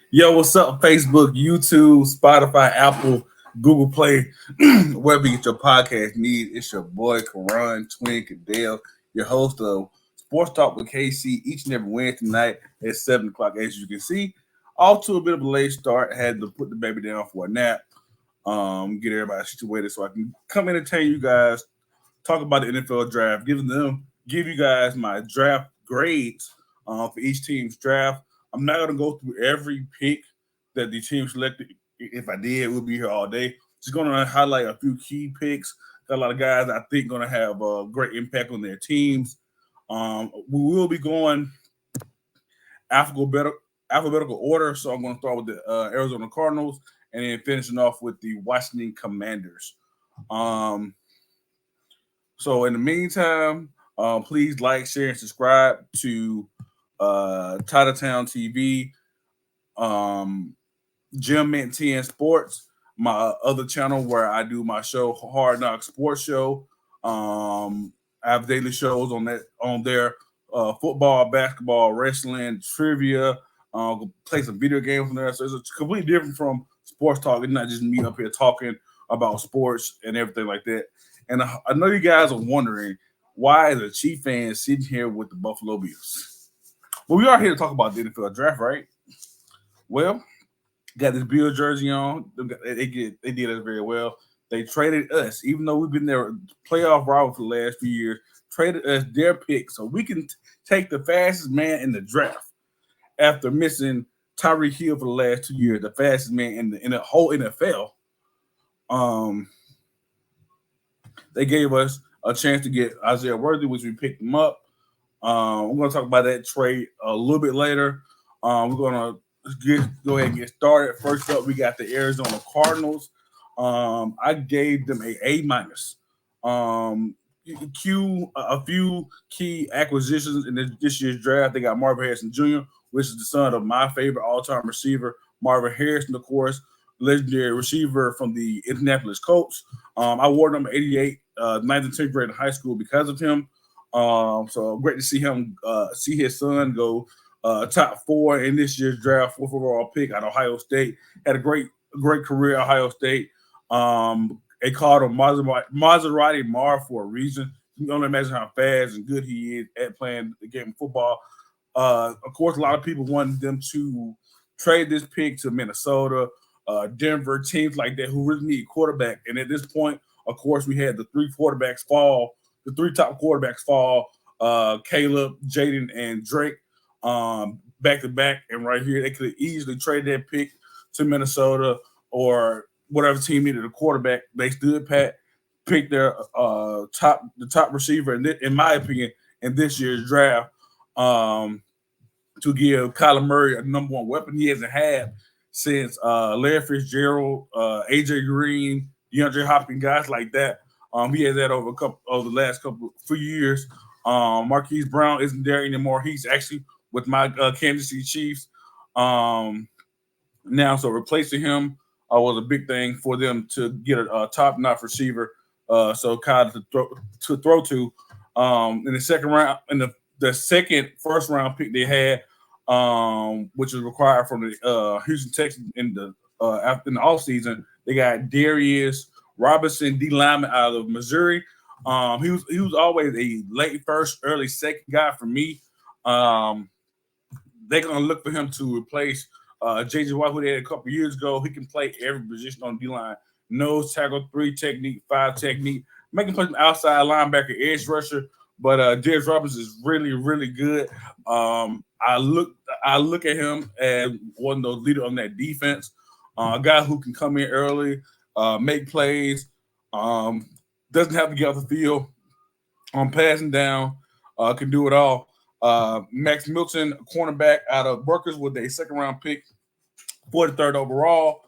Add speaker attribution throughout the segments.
Speaker 1: Yo, what's up? Facebook, YouTube, Spotify, Apple, Google Play, wherever you get your podcast need. It's your boy KaRon, Twin Caddell, your host of Sports Talk with KC each and every Wednesday night at 7 o'clock. As you can see, all to a bit of a late start. Had to put the baby down for a nap, get everybody situated so I can come entertain you guys, talk about the NFL draft, give you guys my draft grades for each team's draft. I'm not going to go through every pick that the team selected. If I did, we'll be here all day. Just going to highlight a few key picks. Got a lot of guys I think going to have a great impact on their teams. We will be going alphabetical order, so I'm going to start with the Arizona Cardinals and then finishing off with the Washington Commanders. So in the meantime, please like, share, and subscribe to Town TV, Jim Mint 10 Sports, my other channel where I do my show, Hard Knock Sports Show. I have daily shows on there, football, basketball, wrestling, trivia, play some video games on there. So it's completely different from sports talk. It's not just me up here talking about sports and everything like that. And I know you guys are wondering, why is a Chief fan sitting here with the Buffalo Bills? Well, we are here to talk about the NFL draft, right? Well, got this Bill jersey on. They did us very well. They traded us, even though we've been there playoff rival for the last few years, traded us their pick so we can take the fastest man in the draft after missing Tyreek Hill for the last 2 years, the fastest man in the whole NFL. They gave us a chance to get Isaiah Worthy, which we picked him up. We're going to talk about that trade a little bit later. We're going to go ahead and get started. First up, we got the Arizona Cardinals. I gave them an A-. A few key acquisitions in this year's draft. They got Marvin Harrison Jr., which is the son of my favorite all-time receiver, Marvin Harrison, of course, legendary receiver from the Indianapolis Colts. I wore number 88, 9th and 10th grade in high school because of him. So great to see him, see his son go top 4 in this year's draft, 4th overall pick at Ohio State. Had a great career at Ohio State. They called him Maserati Mar for a reason. You can only imagine how fast and good he is at playing the game of football. Of course, a lot of people wanted them to trade this pick to Minnesota, Denver, teams like that who really need quarterback. And at this point, of course, we had the three top quarterbacks fall, Caleb, Jaden, and Drake, back to back. And right here, they could have easily traded that pick to Minnesota or whatever team needed a quarterback. They stood pat, picked their top receiver, in my opinion, in this year's draft, to give Kyler Murray a number 1 weapon he hasn't had since Larry Fitzgerald, AJ Green, DeAndre Hopkins, guys like that. He has that over the last few years. Marquise Brown isn't there anymore. He's actually with my Kansas City Chiefs now. So replacing him was a big thing for them to get a top-notch receiver. So Kyle to throw to in the second round, in the second first-round pick they had, which is required from the Houston Texans in the offseason. They got Darius Robinson, D lineman out of Missouri. He was always a late first, early second guy for me. They're gonna look for him to replace J.J. Watt, who they had a couple years ago. He can play every position on D line: nose tackle, 3 technique, 5 technique. Make him play some outside linebacker, edge rusher. But Darius Robinson is really, really good. I look at him as one of those leaders on that defense. A guy who can come in early, make plays, doesn't have to get off the field, passing down, can do it all. Max Milton, cornerback out of Rutgers, with a second-round pick, 43rd overall.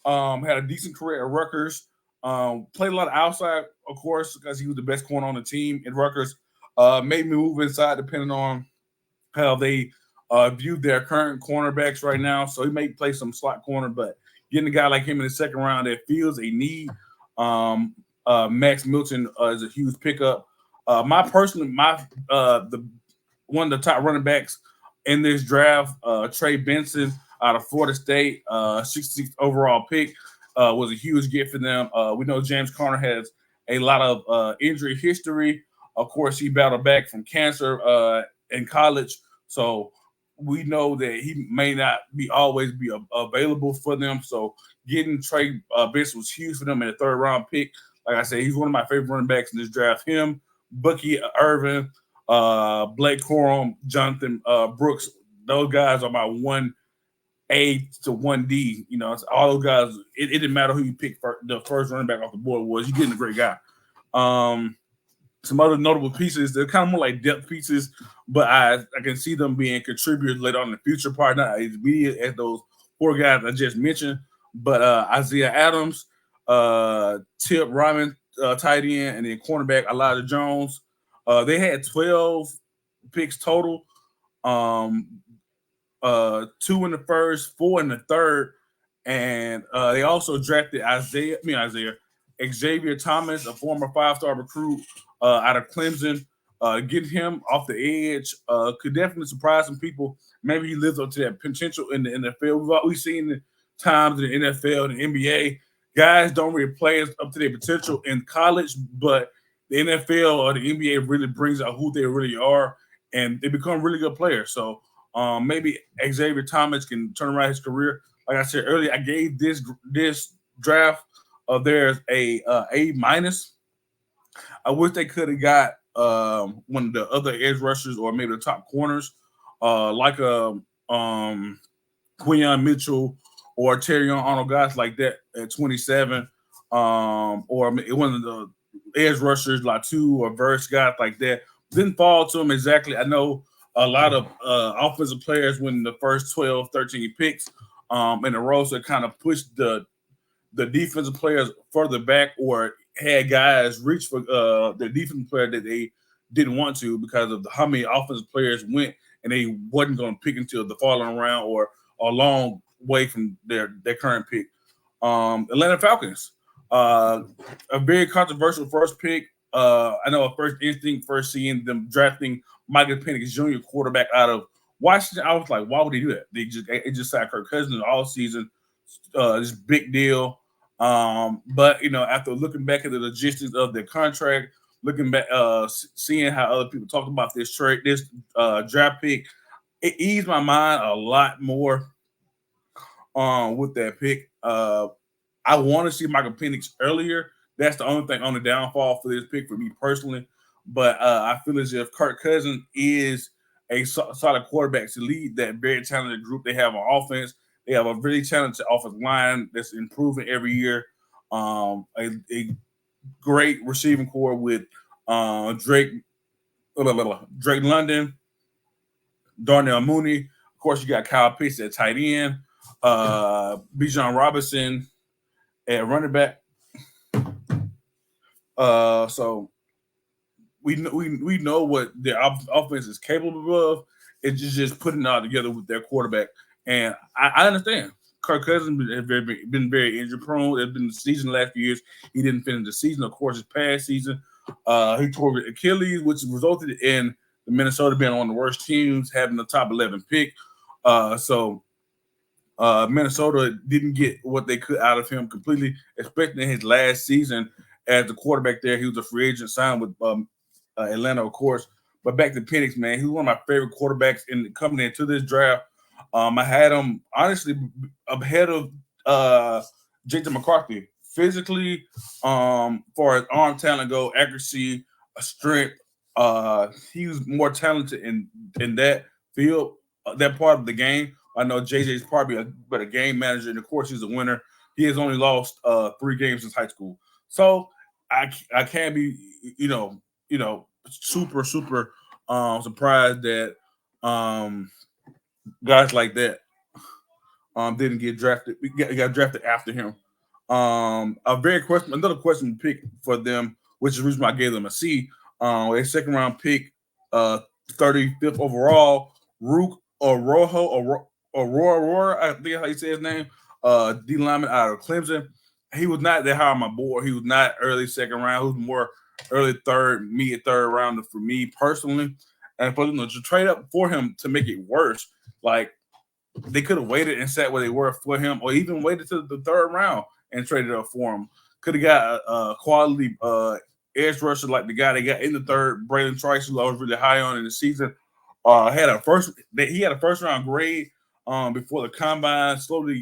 Speaker 1: Had a decent career at Rutgers. Played a lot of outside, of course, because he was the best corner on the team in Rutgers. Made me move inside depending on how they view their current cornerbacks right now. So he may play some slot corner, but getting a guy like him in the second round that feels a need, Max Milton is a huge pickup. The one of the top running backs in this draft. Trey Benson out of Florida State, 66th overall pick, was a huge get for them. We know James Conner has a lot of injury history. Of course, he battled back from cancer in college, so we know that he may not be always be available for them. So getting Trey Benson was huge for them in the third round pick. Like I said, he's one of my favorite running backs in this draft. Him, Bucky Irvin, Blake Corum, Jonathan Brooks. Those guys are my 1A to 1D. You know, it's all those guys. It didn't matter who you picked the first running back off the board was. You're getting a great guy. Some other notable pieces, they're kind of more like depth pieces, but I can see them being contributors later on in the future part, not as immediate as those four guys I just mentioned. But Isaiah Adams, Tip Ryman, tight end, and then cornerback Elijah Jones. They had 12 picks total. 2 in the first, 4 in the third, and they also drafted Xavier Thomas, a former 5-star recruit out of Clemson. Getting him off the edge could definitely surprise some people. Maybe he lives up to that potential in the NFL. We've seen times in the NFL and the NBA, guys don't really play up to their potential in college, but the NFL or the NBA really brings out who they really are, and they become really good players. So maybe Xavier Thomas can turn around his career. Like I said earlier, I gave this draft there's a minus. I wish they could have got one of the other edge rushers or maybe the top corners, like Quinyon Mitchell or Terrion Arnold, guys like that at 27, or one of the edge rushers like two or verse guys like that. Didn't fall to them exactly. I know a lot of offensive players win the first 12, 13 picks in a row, so it kind of pushed the defensive players further back or had guys reach for the defensive player that they didn't want to because of how many offensive players went and they wasn't going to pick until the following round or a long way from their current pick. Atlanta Falcons, a very controversial first pick. I know a first instinct, first seeing them drafting Michael Penix Jr., quarterback out of Washington. I was like, why would they do that? They just signed Kirk Cousins all season. This big deal. But after looking back at the logistics of their contract, looking back, seeing how other people talked about this trade, this draft pick, it eased my mind a lot more with that pick. I want to see Michael Penix earlier. That's the only thing on the downfall for this pick for me personally. But I feel as if Kirk Cousins is a solid quarterback to lead that very talented group they have on offense. They have a really talented offensive line that's improving every year. A great receiving core with Drake London, Darnell Mooney. Of course, you got Kyle Pitts at tight end, Bijan Robinson at running back. So we know what their offense is capable of. It's just putting it all together with their quarterback. And I understand Kirk Cousins has been very injury prone. There's been the season the last few years. He didn't finish the season. Of course, his past season, he tore Achilles, which resulted in the Minnesota being on the worst teams, having the top 11 pick. So Minnesota didn't get what they could out of him completely, especially in his last season as the quarterback there. He was a free agent, signed with Atlanta, of course. But back to Penix, man, he was one of my favorite quarterbacks coming into this draft. I had him honestly ahead of Jason McCarthy physically, for his arm talent go, accuracy, strength. He was more talented in that field, that part of the game. I know JJ's probably a better game manager, and of course he's a winner. He has only lost 3 games since high school, so I can't be super surprised that guys like that didn't get drafted. Got drafted after him. Another question pick for them, which is the reason why I gave them a C. A second round pick, 35th overall, Rook Aurora, I think how you say his name, D lineman out of Clemson. He was not that high on my board. He was not early second round. He was more early third, mid third round for me personally. and for to trade up for him to make it worse, like they could have waited and sat where they were for him, or even waited to the third round and traded up for him. Could have got a quality edge rusher like the guy they got in the third, Braylon Trice, who I was really high on in the season. He had a first round grade before the combine. Slowly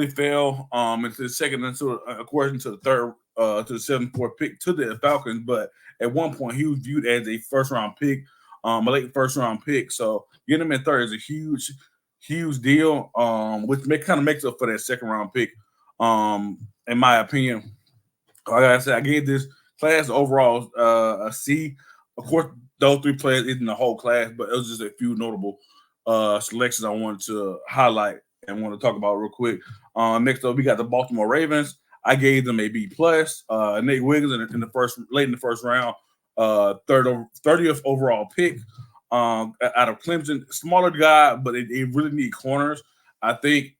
Speaker 1: fell into the second, of course, into the third, to the 7th, 4th pick to the Falcons. But at one point, he was viewed as a first round pick, a late first round pick. So getting him in third is a huge deal, which kind of makes up for that second round pick, in my opinion. Like I said, I gave this class overall a C. Of course, those 3 players isn't the whole class, but it was just a few notable selections I wanted to highlight and want to talk about real quick. Next up, we got the Baltimore Ravens. I gave them a B plus. Nate Wiggins late in the first round, 30th overall pick out of Clemson. Smaller guy, but they really need corners. I think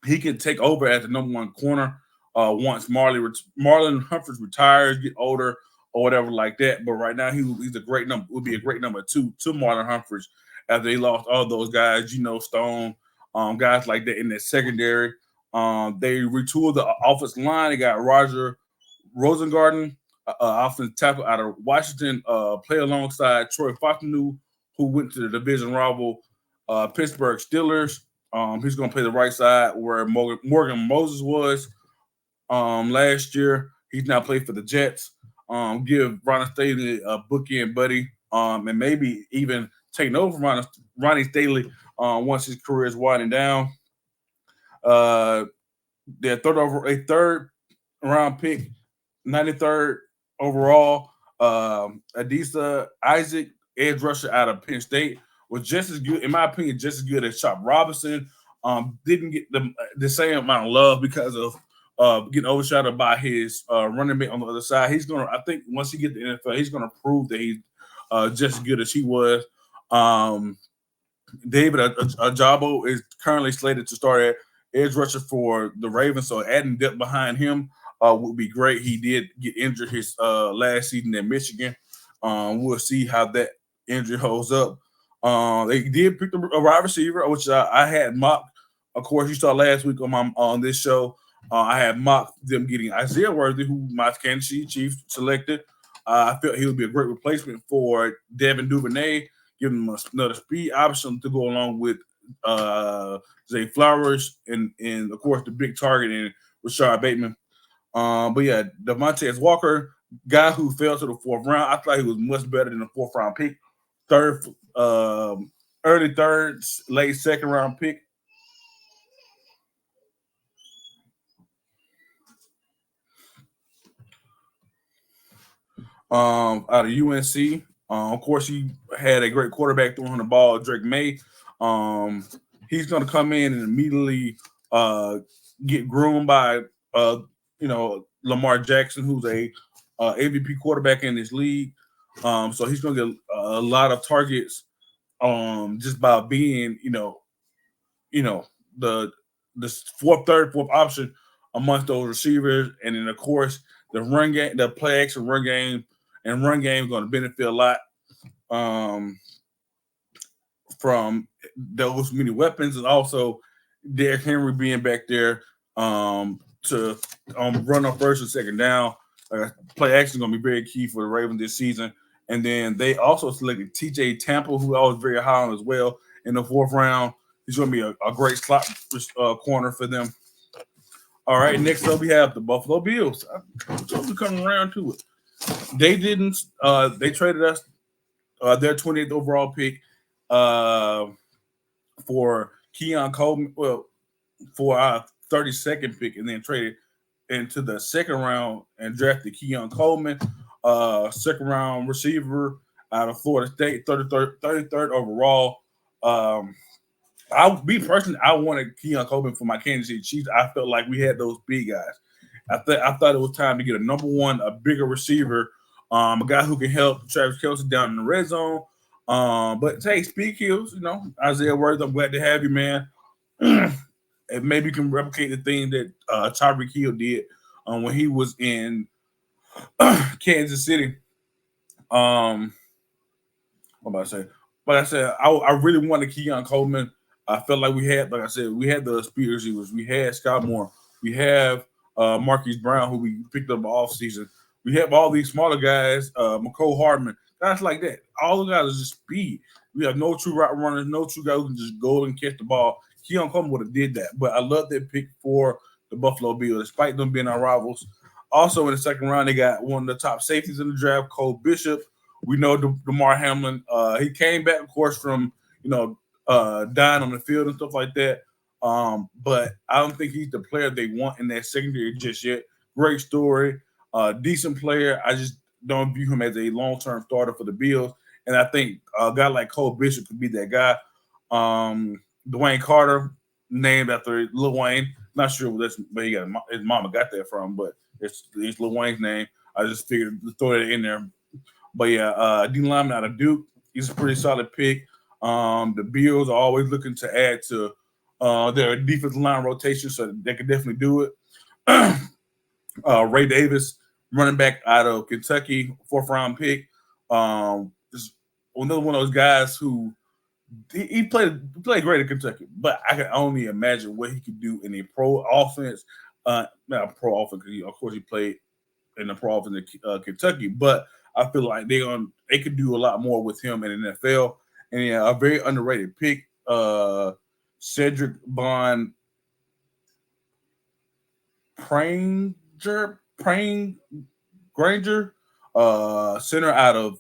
Speaker 1: he can take over as the number 1 corner once Marlon Humphreys retires, get older, or whatever like that. But right now, he's a great number. Would be a great number 2 to Marlon Humphreys after they lost all those guys, Stone, guys like that in that secondary. They retooled the offensive line. They got Roger Rosengarten, offensive tackle out of Washington, play alongside Troy Fautanu, who went to the division rival Pittsburgh Steelers. He's going to play the right side where Morgan Moses was last year. He's now played for the Jets. Give Ronnie Staley a bookend buddy, and maybe even taking over from Ronnie Staley once his career is winding down. Their third round pick, 93rd overall, Adisa Isaac, edge rusher out of Penn State, was just as good, in my opinion, just as good as Chop Robinson. Didn't get the same amount of love because of getting overshadowed by his running mate on the other side. I think once he gets to the NFL, he's gonna prove that he's just as good as he was. David Ajabo is currently slated to start at edge rusher for the Ravens, so adding depth behind him would be great. He did get injured his last season in Michigan. We'll see how that injury holds up. They did pick a wide receiver, which I had mocked. Of course, you saw last week on this show. I had mocked them getting Isaiah Worthy, who my Kansas City Chiefs selected. I felt he would be a great replacement for Devin Duvernay, giving him another speed option to go along with Zay Flowers and of course the big target in Rashard Bateman. But yeah, Devontae Walker, guy who fell to the 4th round. I thought he was much better than the 4th round pick. Early third, late 2nd round pick. Out of UNC. Of course, he had a great quarterback throwing the ball, Drake May. He's going to come in and immediately get groomed by Lamar Jackson, who's a MVP quarterback in this league. So he's going to get a lot of targets just by being, the third, fourth option amongst those receivers. And then, of course, the run game, the play action run game is going to benefit a lot from those many weapons, and also Derrick Henry being back there to run on first and second down. Play action is going to be very key for the Ravens this season. And then they also selected TJ Tampa, who I was very high on as well, in the 4th round. He's going to be a great slot corner for them. All right, next up we have the Buffalo Bills. I'm totally coming around to it. They didn't. They traded us their 20th overall pick for Keon Coleman. Well, for our 32nd pick, and then traded into the 2nd round and drafted Keon Coleman, 2nd round receiver out of Florida State, 33rd overall. I wanted Keon Coleman for my Kansas City Chiefs. I felt like we had those big guys. I thought it was time to get a number 1, a bigger receiver, a guy who can help Travis Kelce down in the red zone. But hey, speed kills, Isaiah Worthy, I'm glad to have you, man. And maybe you can replicate the thing that Tyreek Hill did when he was in Kansas City. What am I say? Like I said, I really wanted Keon Coleman. I felt like we had, like I said, we had the speed receivers. We had Scott Moore. We have Marquise Brown, who we picked up off season. We have all these smaller guys, McCole Hardman, guys like that. All the guys are just speed. We have no true route runners, no true guys who can just go and catch the ball. Keon Coleman would have did that, but I love that pick for the Buffalo Bills, despite them being our rivals. Also, in the second round, they got one of the top safeties in the draft, Cole Bishop. We know DeMar Hamlin. He came back, of course, from dying on the field and stuff like that. But I don't think he's the player they want in that secondary just yet. Great story, decent player. I just don't view him as a long-term starter for the Bills. And I think a guy like Cole Bishop could be that guy. Dwayne Carter, named after Lil Wayne. Not sure where his mama got that from, but it's Lil Wayne's name. I just figured to throw that in there. But yeah, D lineman out of Duke, he's a pretty solid pick. The Bills are always looking to add to their defensive line rotation, so they can definitely do it. Ray Davis, running back out of Kentucky, 4th round pick. Is another one of those guys who he played great at Kentucky, but I can only imagine what he could do in a pro offense. Not a pro offense, because of course he played in the pro offense in Kentucky, but I feel like they could do a lot more with him in the NFL. And yeah, a very underrated pick, Cedric Bond Granger, center out of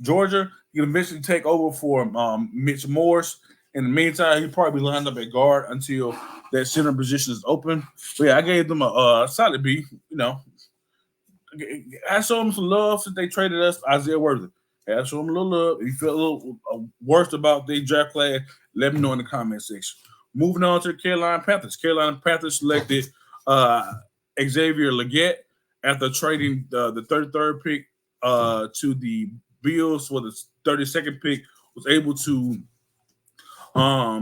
Speaker 1: Georgia. He can eventually take over for Mitch Morse. In the meantime, he'll probably be lined up at guard until that center position is open. But yeah, I gave them a solid B. I showed them some love since they traded us Isaiah Worthy. I showed them a little love. If you feel a little worse about the draft class, let me know in the comment section. Moving on to the Carolina Panthers. Carolina Panthers selected Xavier Legette after trading the 33rd pick to the Bills for the 32nd pick. Was able to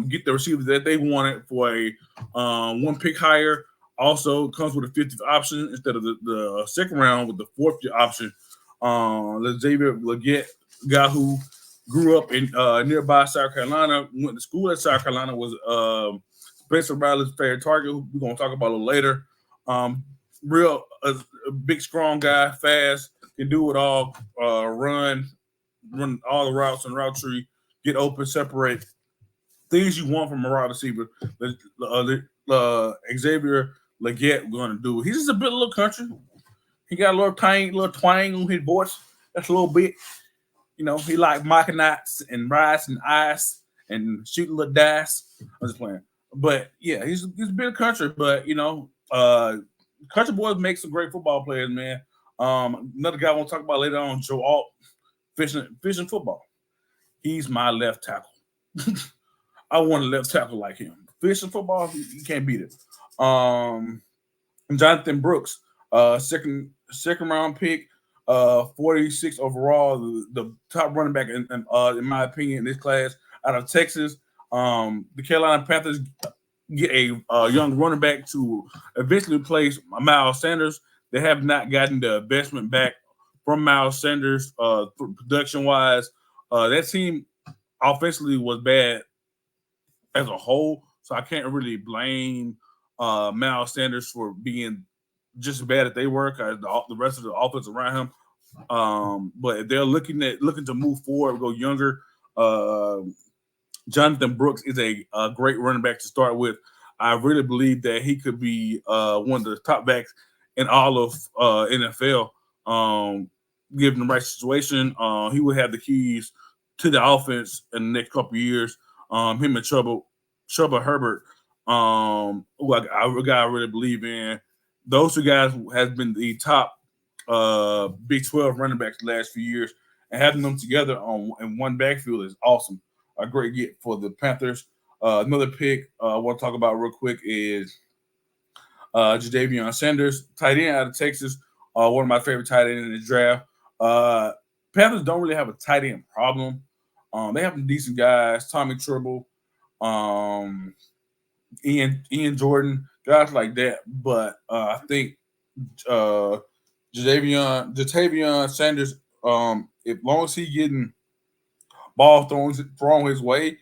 Speaker 1: get the receivers that they wanted for a one pick higher. Also comes with a 50th option instead of the second round with the 4th option. Xavier Legette, guy who grew up in nearby South Carolina, went to school at South Carolina, was Spencer Riley's favorite target, who we're going to talk about a little later. Real big, strong guy, fast, can do it all, run all the routes and route tree, get open, separate. Things you want from a wide receiver. Xavier Legette going to do. He's just a bit little country. He got a little twang on his voice. That's a little bit. He like Machinates and rice and ice and shooting little dice. I'm just playing. But yeah, he's a bit of country. But country boys make some great football players, man. Another guy I want to talk about later on, Joe Alt, fishing football. He's my left tackle. I want a left tackle like him. Fishing football, you can't beat it. Jonathan Brooks, second round pick, 46 overall, the top running back in my opinion in this class out of Texas. The Carolina Panthers get a young running back to eventually replace Miles Sanders. They have not gotten the investment back from Miles Sanders production wise. That team offensively was bad as a whole, so I can't really blame Miles Sanders for being just as bad as they were, because the rest of the offense around him. But if they're looking to move forward, go younger, Jonathan Brooks is a great running back to start with. I really believe that he could be one of the top backs in all of NFL. Given the right situation, he would have the keys to the offense in the next couple of years. Him and Chuba Herbert, a guy I really believe in. Those two guys have been the top Big 12 running backs the last few years, and having them together in one backfield is awesome. A great get for the Panthers. Another pick I want to talk about real quick is Jadavion Sanders, tight end out of Texas. One of my favorite tight ends in the draft. Panthers don't really have a tight end problem. They have some decent guys, Tommy Tremble, Ian Jordan, guys like that. But I think Jatavion Sanders, as long as he getting ball thrown his way,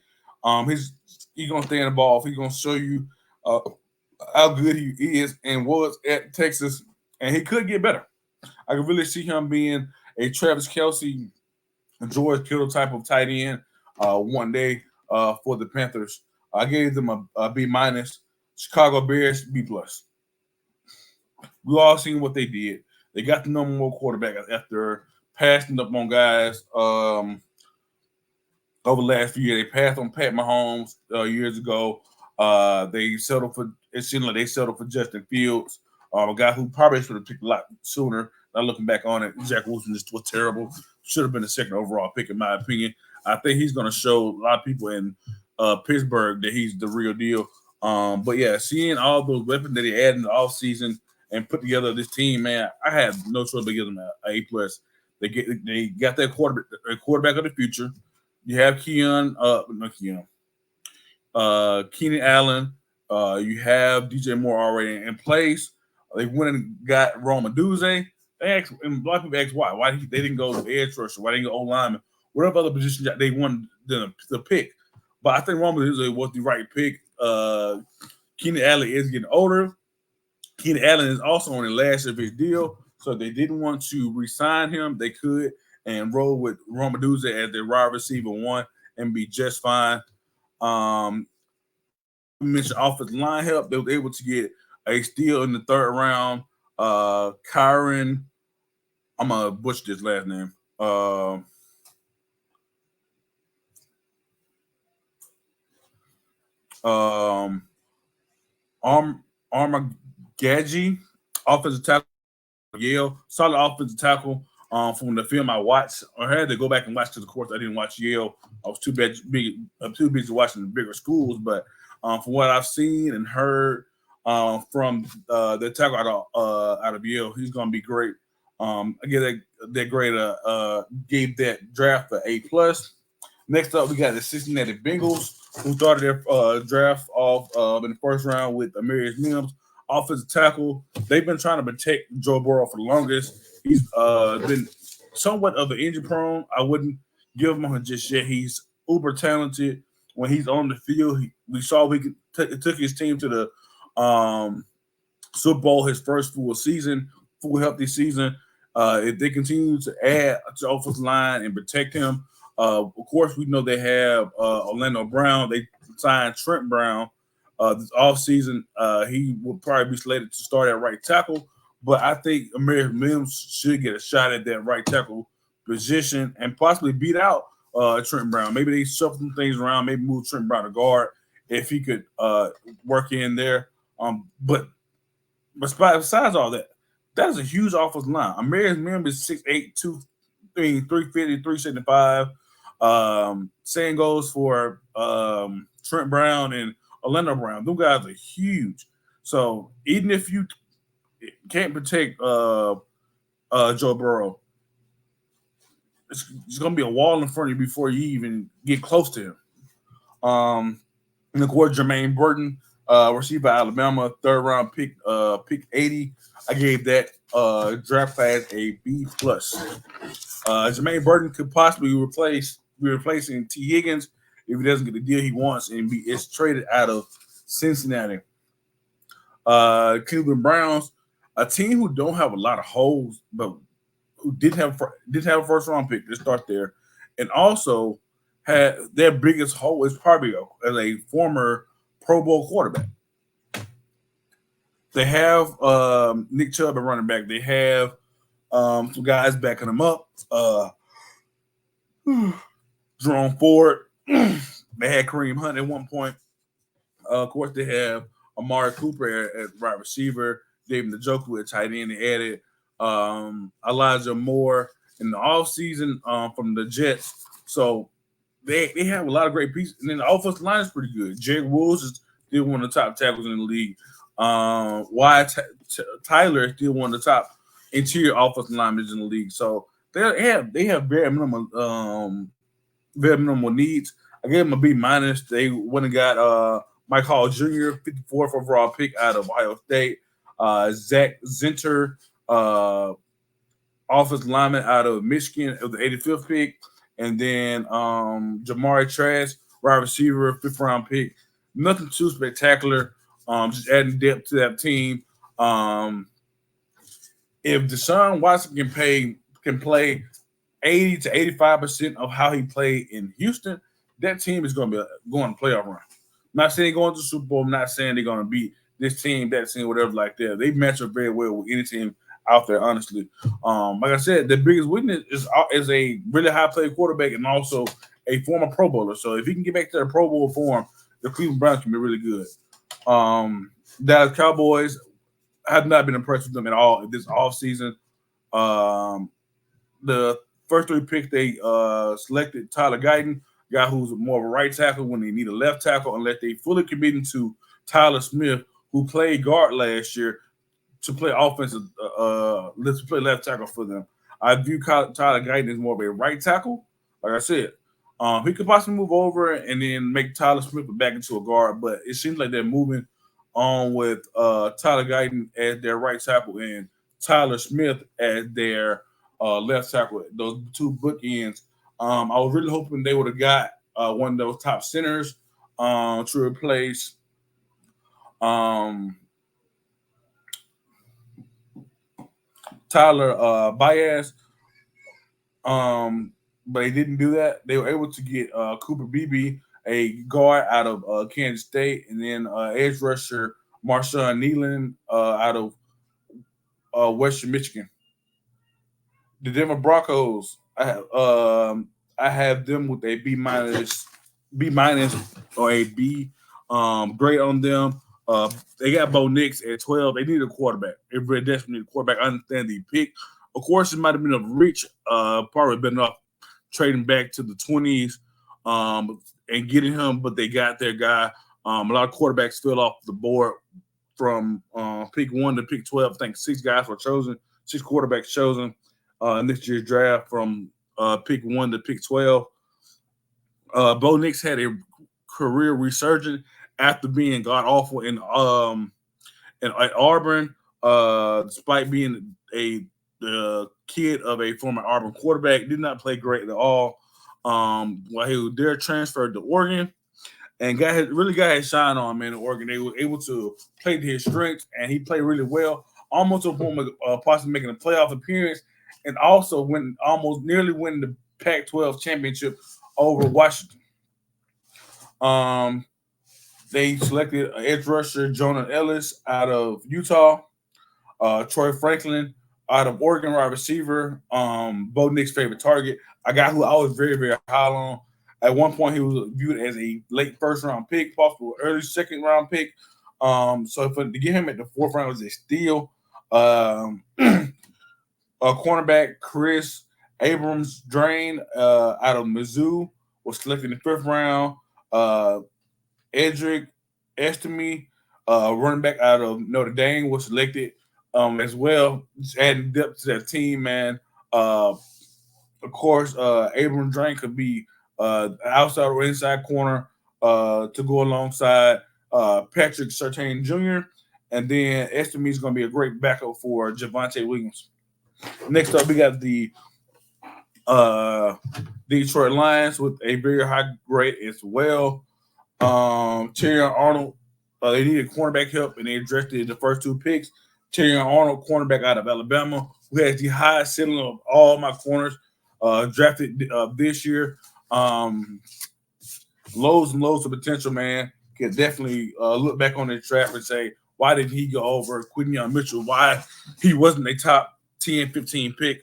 Speaker 1: he's gonna stay in the ball. He's gonna show you uh, how good he is and was at Texas, and he could get better. I can really see him being a Travis Kelsey, George Kittle type of tight end one day for the Panthers. I gave them a B minus. Chicago Bears B plus. We all seen what they did. They got the number one quarterback after passing up on guys over the last few years. They passed on Pat Mahomes years ago. They settled for it seemed like they settled for Justin Fields, a guy who probably should have picked a lot sooner. Not looking back on it, Zach Wilson just was terrible. Should have been the second overall pick, in my opinion. I think he's going to show a lot of people in Pittsburgh that he's the real deal. But yeah, seeing all those weapons that he added in the offseason and put together this team, man, I had no choice but give them an A plus. They got that quarterback of the future. You have Keenan Allen. You have DJ Moore already in place. They went and got Roma Duze. And a lot of people ask why. Why they didn't go edge rusher? Why they didn't go O-lineman? Whatever other position they wanted to pick. But I think Roma Duze was the right pick. Keenan Allen is getting older. Keenan Allen is also on the last of his deal. So if they didn't want to re-sign him, they could and roll with Roma Duze as their wide receiver one and be just fine. We mentioned offensive line help. They were able to get a steal in the third round. KaRon, I'm gonna butcher this last name. Armagaji, offensive tackle, Yale, solid offensive tackle. From the film I watched, I had to go back and watch because, of course, I didn't watch Yale. I was too busy watching the bigger schools. But from what I've seen and heard from the tackle out of Yale, he's going to be great. I get that grade. Gave that draft an A plus. Next up, we got the Cincinnati Bengals, who started their draft off in the first round with Amarius Mims, offensive tackle. They've been trying to protect Joe Burrow for the longest. He's been somewhat of an injury prone. I wouldn't give him just yet. He's uber talented. When he's on the field, we saw he took his team to the Super Bowl, his first full healthy season. If they continue to add to the offensive line and protect him, of course, we know they have Orlando Brown. They signed Trent Brown this offseason. He will probably be slated to start at right tackle. But I think Amarius Mims should get a shot at that right tackle position and possibly beat out Trent Brown. Maybe they shuffle some things around, maybe move Trent Brown to guard if he could work in there. But besides all that, that is a huge offensive line. Amarius Mims is 6'8", 350, 375. Same goes for Trent Brown and Orlando Brown. Those guys are huge. So even if you can't protect Joe Burrow, it's going to be a wall in front of you before you even get close to him. And of course, Jermaine Burton, receiver Alabama, third round pick 80. I gave that draft class a B plus. Jermaine Burton could possibly be replacing T. Higgins if he doesn't get the deal he wants and is traded out of Cincinnati. Cleveland Browns, a team who don't have a lot of holes, but who did have a first round pick to start there, and also had their biggest hole is probably as a former Pro Bowl quarterback. They have Nick Chubb at running back. They have some guys backing them up. Jerome Ford. They had Kareem Hunt at one point. Of course, they have Amari Cooper at wide receiver. David Njoku at tight end. They added Elijah Moore in the offseason from the Jets. So they have a lot of great pieces. And then the offensive line is pretty good. Jake Woods is still one of the top tackles in the league. Tyler is still one of the top interior offensive linemen in the league. So they have very minimal needs. I gave them a B minus. They went and got Mike Hall Jr., 54th overall pick out of Ohio State. Zach Zinter, offensive lineman out of Michigan of the 85th pick, and then Jamari Trask, wide receiver, 5th-round pick. Nothing too spectacular. Just adding depth to that team. If Deshaun Watson can play 80 to 85% of how he played in Houston, that team is going to be going to playoff run. I'm not saying going to the Super Bowl. I'm not saying they're going to beat this team, that team, whatever like that. They match up very well with any team out there, honestly. Like I said, the biggest weakness is a really high play quarterback and also a former Pro Bowler. So if he can get back to their Pro Bowl form, the Cleveland Browns can be really good. Dallas Cowboys have not been impressed with them at all this offseason. The first 3 picks they selected Tyler Guyton, guy who's more of a right tackle when they need a left tackle, unless they fully committed to Tyler Smith, who played guard last year, to play offensive, let's play left tackle for them. I view Tyler Guyton as more of a right tackle. Like I said, he could possibly move over and then make Tyler Smith back into a guard, but it seems like they're moving on with Tyler Guyton as their right tackle and Tyler Smith as their left tackle. Those 2 bookends. I was really hoping they would have got one of those top centers to replace Tyler Baez, but they didn't do that. They were able to get Cooper Beebe, a guard out of Kansas State, and then edge rusher Marshawn Nealon out of Western Michigan. The Denver Broncos, I have them with a B minus or a B. Great on them. They got Bo Nix at 12. They need a quarterback. They really desperately need a quarterback. I understand the pick. Of course, it might have been a reach. Probably been enough trading back to the 20s and getting him, but they got their guy. A lot of quarterbacks fell off the board from pick 1 to pick 12. I think 6 quarterbacks chosen in this year's draft from pick 1 to pick 12. Bo Nix had a career resurgence after being god awful in at Auburn, despite being the kid of a former Auburn quarterback, did not play great at all. While he was there, transferred to Oregon, and got his shine on, man. In Oregon, they were able to play to his strengths, and he played really well, almost to a point of possibly making a playoff appearance, and also nearly winning the Pac-12 championship over Washington. They selected edge rusher Jonah Ellis out of Utah, Troy Franklin out of Oregon, wide receiver, Bo Nix's favorite target, a guy who I was very, very high on. At one point, he was viewed as a late 1st-round pick, possible early 2nd-round pick. So to get him at the 4th round was a steal. Cornerback Chris Abrams-Drain out of Mizzou was selected in the 5th round. Edric Estime, running back out of Notre Dame, was selected as well. Just adding depth to that team, man. Of course, Abrams-Drain could be outside or inside corner to go alongside Patrick Surtain Jr. And then Estime is going to be a great backup for Javonte Williams. Next up, we got the Detroit Lions with a very high grade as well. Terrion Arnold, they needed cornerback help, and they addressed it in the first 2 picks. Terrion Arnold, cornerback out of Alabama, who has the highest ceiling of all my corners drafted this year. Loads and loads of potential, man. Can definitely look back on the draft and say, why did he go over Quinyon Mitchell? Why he wasn't a top 10, 15 pick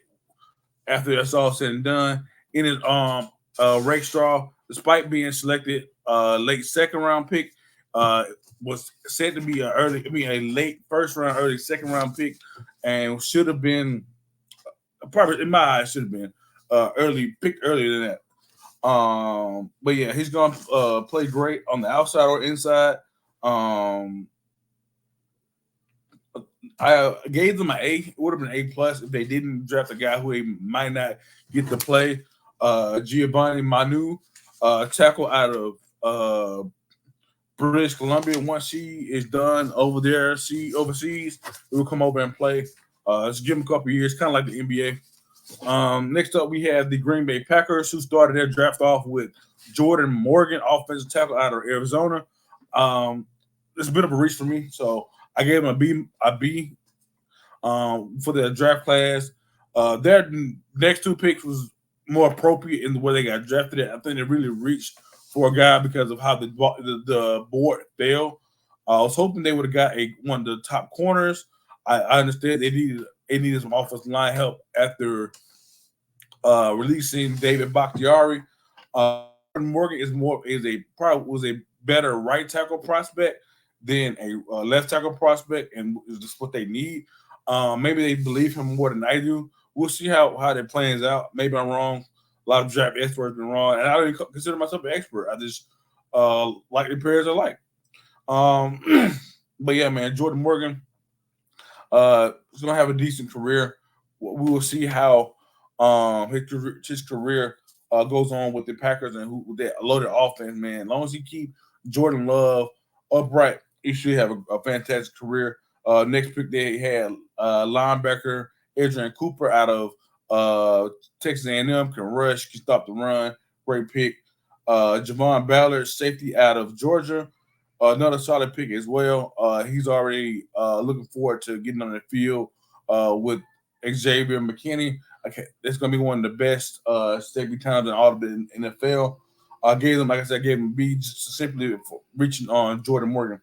Speaker 1: after that's all said and done. In his Rakestraw, despite being selected late 2nd-round pick, was said to be a late 1st-round, early 2nd-round pick, and should have been probably in my eyes should have been picked earlier than that. But yeah, he's gonna play great on the outside or inside. I gave them an A. It would have been A+ if they didn't draft a guy who they might not get to play. Giovanni Manu, tackle out of British Columbia. Once she is done over there, overseas, he will come over and play. Let's give him a couple of years, kind of like the NBA. Next up, we have the Green Bay Packers, who started their draft off with Jordan Morgan, offensive tackle out of Arizona. It's a bit of a reach for me, so I gave him a B for their draft class. Their next two picks was more appropriate in the way they got drafted at. I think they really reached for a guy because of how the board fell. I was hoping they would have got one of the top corners. I understand they needed some offensive line help after releasing David Bakhtiari. Morgan probably was a better right tackle prospect than a left tackle prospect, and is just what they need. Maybe they believe him more than I do. We'll see how that plans out. Maybe I'm wrong. A lot of draft experts have been wrong, and I don't even consider myself an expert. I just like the players I like. But yeah, man, Jordan Morgan is gonna have a decent career. We will see how his career goes on with the Packers and who that loaded offense, man. As long as he keep Jordan Love upright, he should have a fantastic career. Next pick they had linebacker Adrian Cooper out of Texas A&M, can rush, can stop the run. Great pick. Javon Ballard, safety out of Georgia, another solid pick as well. He's already looking forward to getting on the field with Xavier McKinney. Okay, it's going to be one of the best safety times in all of the NFL. I gave him, like I said, I gave him a B just simply for reaching on Jordan Morgan.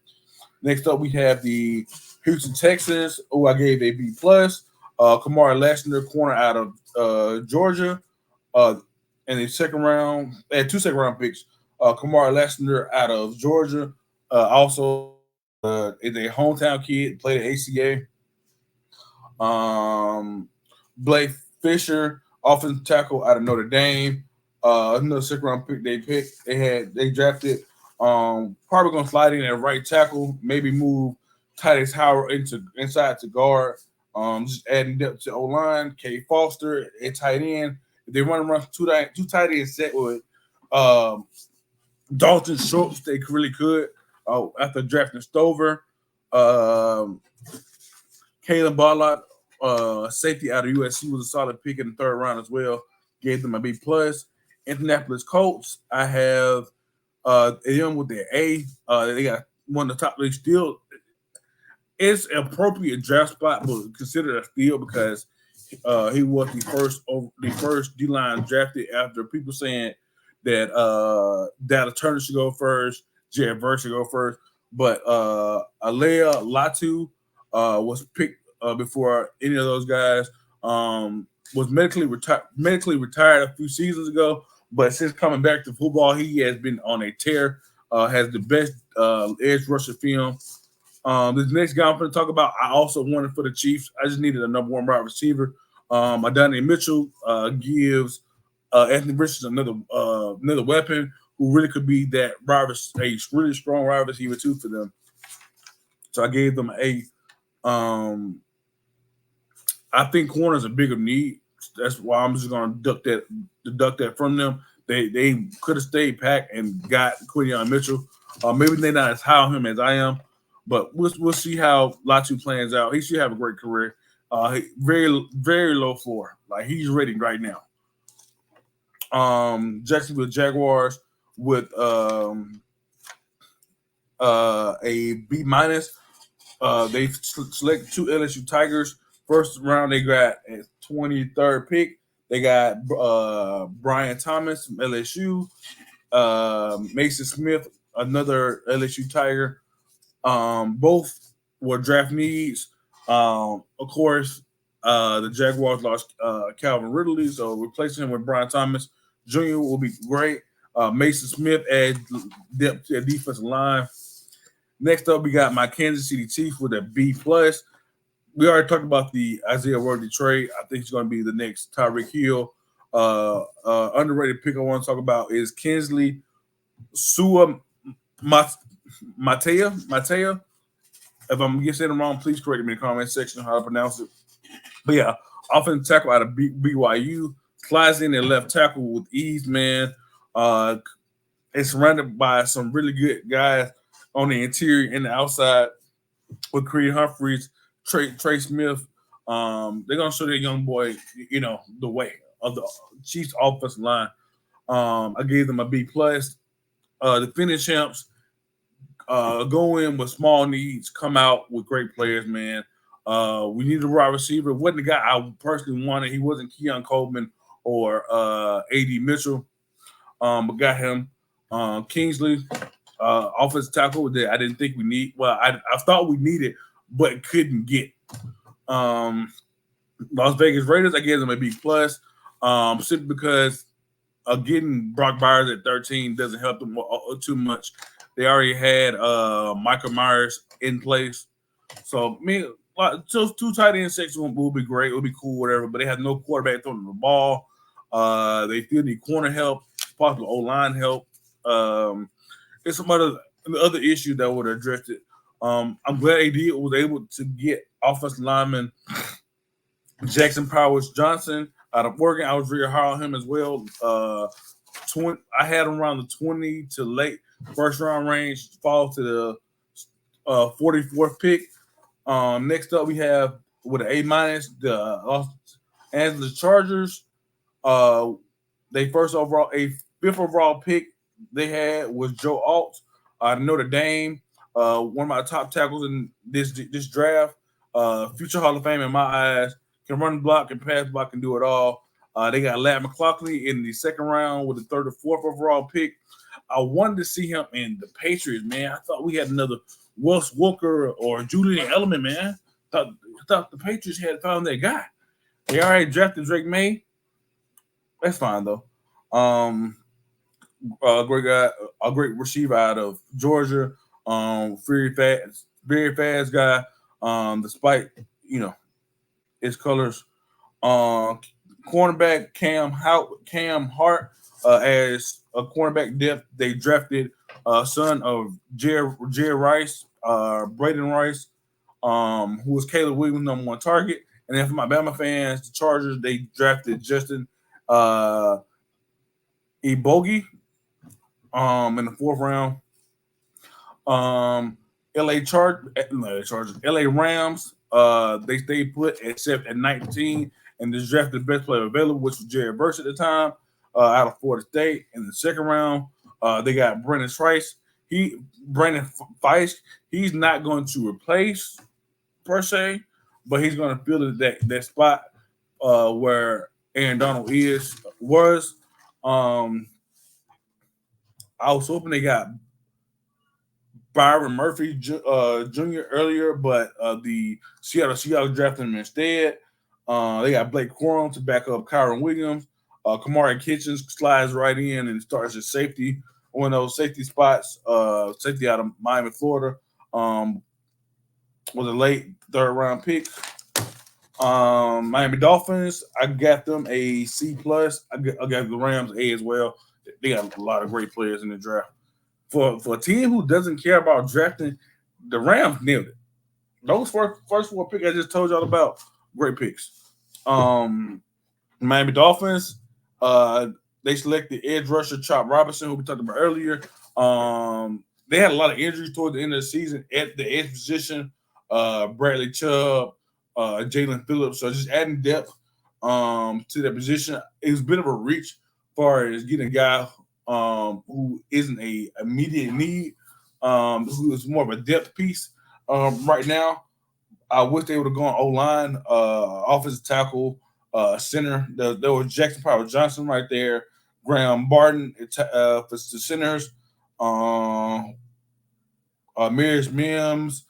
Speaker 1: Next up, we have the Houston Texans, who I gave a B plus. Kamara Lassiter, corner out of Georgia. In the second round, they had two second round picks. Kamara Lassiter out of Georgia. Also, is a hometown kid, played at ACA. Blake Fisher, offensive tackle out of Notre Dame. Another second round pick they drafted. Probably gonna slide in at right tackle, maybe move Titus Howard inside to guard. Just adding depth to O line. K Foster at tight end. If they want to run two tight ends set with Dalton Schultz, they really could. After drafting Stover, Caleb Ballard, safety out of USC, was a solid pick in the third round as well. Gave them a B plus. Indianapolis Colts, I have them with their A. They got one of the top. They still, it's an appropriate draft spot, but considered a steal because he was the first D line drafted after people saying that Data Turner should go first, Jared Verse should go first, but Alea Latu was picked before any of those guys. Was medically retired a few seasons ago, but since coming back to football, he has been on a tear. Has the best edge rusher film. This next guy I'm going to talk about, I also wanted for the Chiefs. I just needed a number one wide receiver. Adonai Mitchell gives Anthony Richardson another weapon who really could be that a really strong wide receiver too for them. So I gave them an A. I think corners a bigger need. That's why I'm just going to deduct that from them. They could have stayed packed and got Quinyon Mitchell. Maybe they're not as high on him as I am, but we'll see how Latu plans out. He should have a great career. Very, very low floor. Like he's ready right now. Jacksonville Jaguars with a B minus. They select two LSU Tigers. First round, they got a 23rd pick. They got Brian Thomas from LSU, Mason Smith, another LSU Tiger. Both were draft needs. Of course, the Jaguars lost Calvin Ridley, so replacing him with Brian Thomas Jr. will be great. Mason Smith adds depth to their defensive line. Next up, we got my Kansas City Chiefs with a B plus. We already talked about the Isaiah Worthy trade. I think he's going to be the next Tyreek Hill. Underrated pick I want to talk about is Kinsley Sua Matea. If I'm saying it wrong, please correct me in the comment section how to pronounce it. But yeah, offensive tackle out of BYU. Slides in at left tackle with ease, man. It's surrounded by some really good guys on the interior and the outside with Creed Humphreys, Trey Smith, They're gonna show their young boy, the way of the Chiefs offensive line. I gave them a B plus. Defending champs go in with small needs, come out with great players, man. We need a wide receiver. Wasn't the guy I personally wanted. He wasn't Keon Coleman or A.D. Mitchell, but got him. Kingsley, offensive tackle that I didn't think we need. Well, I thought we needed, but couldn't get. Las Vegas Raiders, I gave them a B plus, simply because getting Brock Byers at 13 doesn't help them too much. They already had Michael Myers in place, so two tight end sections will be great. It'll be cool, whatever. But they have no quarterback throwing the ball. They still need corner help, possible O-line help. There's some other issues that would address it. I'm glad AD was able to get offensive lineman Jackson Powers Johnson out of Oregon. I was really high on him as well. I had him around the 20 to late first round range, fall to the 44th pick. Next up, we have with an A minus the Los Angeles Chargers. They fifth overall pick they had was Joe Alt out of Notre Dame. One of my top tackles in this draft. Future Hall of Fame in my eyes. Can run block and pass block and do it all. They got Ladd McLaughlin in the second round with the third or fourth overall pick. I wanted to see him in the Patriots, man. I thought we had another Wes Walker or Julian Edelman, man. I thought the Patriots had found that guy. They already drafted Drake May. That's fine though. Great guy, a great receiver out of Georgia. Very fast guy. Despite his colors. Cornerback Cam Hart as a cornerback depth. They drafted son of Jerry Rice, Braden Rice, who was Caleb Williams' #1 target. And then for my Bama fans, the Chargers, they drafted Justin Ebogi in the fourth round. LA Rams, they stayed put except at 19 and just drafted the best player available, which was Jared Verse at the time, out of Florida State. In the second round, they got Brandon Feist. He's not going to replace per se, but he's going to fill that spot where Aaron Donald was. I was hoping they got Byron Murphy Jr. earlier, but the Seattle Seahawks drafted him instead. They got Blake Corum to back up KaRon Williams. Kamari Kitchens slides right in and starts at safety, one of those safety spots. Safety out of Miami, Florida. Was a late third round pick. Miami Dolphins, I got them a C plus. I got the Rams A as well. They got a lot of great players in the draft. For a team who doesn't care about drafting, the Rams nailed it. Those first four picks I just told y'all about, great picks. Miami Dolphins, they selected edge rusher Chop Robinson, who we talked about earlier. They had a lot of injuries toward the end of the season at the edge position. Bradley Chubb, Jalen Phillips. So just adding depth to that position. It was a bit of a reach as far as getting a guy who isn't a immediate need, who is more of a depth piece right now. I wish they would have gone O-line, offensive tackle, center. There was Jackson Powers Johnson right there, Graham Barton for the centers, Amarius Mims,